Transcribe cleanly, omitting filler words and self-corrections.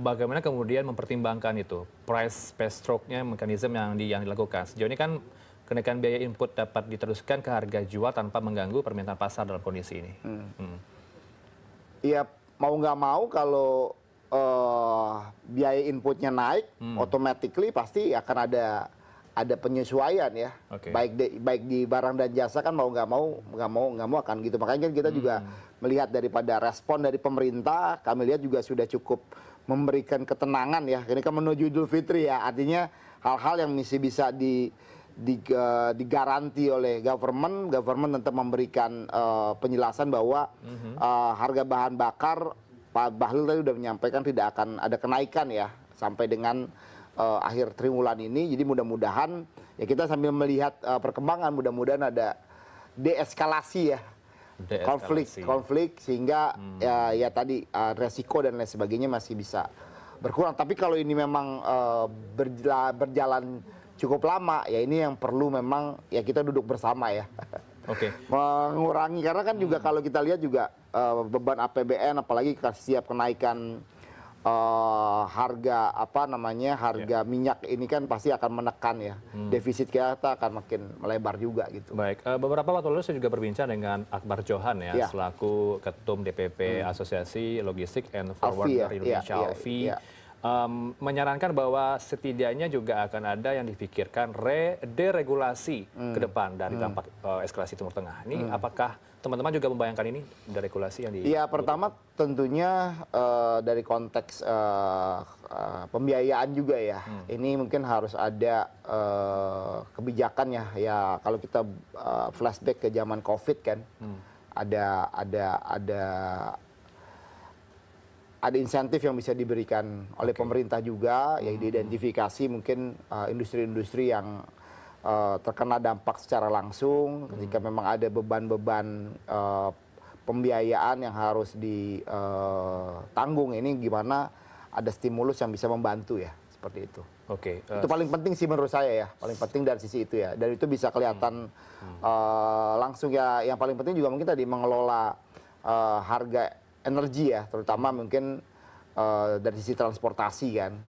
bagaimana kemudian mempertimbangkan itu price per stroke-nya mekanisme yang dilakukan. Sejauh ini kan kenaikan biaya input dapat diteruskan ke harga jual tanpa mengganggu permintaan pasar dalam kondisi ini. Iya, mau nggak mau kalau biaya inputnya naik, automatically pasti akan ada penyesuaian ya. Oke. Baik di barang dan jasa kan mau nggak mau akan gitu. Makanya kan kita juga melihat daripada respon dari pemerintah, kami lihat juga sudah cukup memberikan ketenangan ya. Ini kan menuju Idul Fitri ya, artinya hal-hal yang masih bisa digaranti oleh government tetap memberikan penjelasan bahwa harga bahan bakar, Pak Bahlil tadi sudah menyampaikan tidak akan ada kenaikan ya sampai dengan akhir triwulan ini. Jadi mudah-mudahan ya kita sambil melihat perkembangan, mudah-mudahan ada deeskalasi ya, konflik sehingga ya tadi resiko dan lain sebagainya masih bisa berkurang. Tapi kalau ini memang berjalan cukup lama, ya ini yang perlu memang ya kita duduk bersama ya. Oke. Mengurangi, karena kan juga kalau kita lihat juga beban APBN, apalagi setiap kenaikan harga harga minyak ini kan pasti akan menekan ya, defisit kita akan makin melebar juga gitu. Baik, beberapa waktu lalu saya juga berbincang dengan Akbar Johan ya, selaku Ketum DPP Asosiasi Logistik and Forwarder Indonesia (ALFI). Menyarankan bahwa setidaknya juga akan ada yang dipikirkan deregulasi ke depan dari dampak eskalasi Timur Tengah. Ini apakah teman-teman juga membayangkan ini deregulasi yang Iya, pertama tentunya dari konteks pembiayaan juga ya. Ini mungkin harus ada kebijakan ya kalau kita flashback ke zaman COVID kan, ada insentif yang bisa diberikan oleh pemerintah juga, ya diidentifikasi mungkin industri-industri yang terkena dampak secara langsung, ketika memang ada beban-beban pembiayaan yang harus ditanggung, ini gimana ada stimulus yang bisa membantu ya, seperti itu. Oke. Itu paling penting sih menurut saya ya, paling penting dari sisi itu ya, dan itu bisa kelihatan langsung ya. Yang paling penting juga mungkin tadi mengelola harga energi ya, terutama mungkin dari sisi transportasi kan.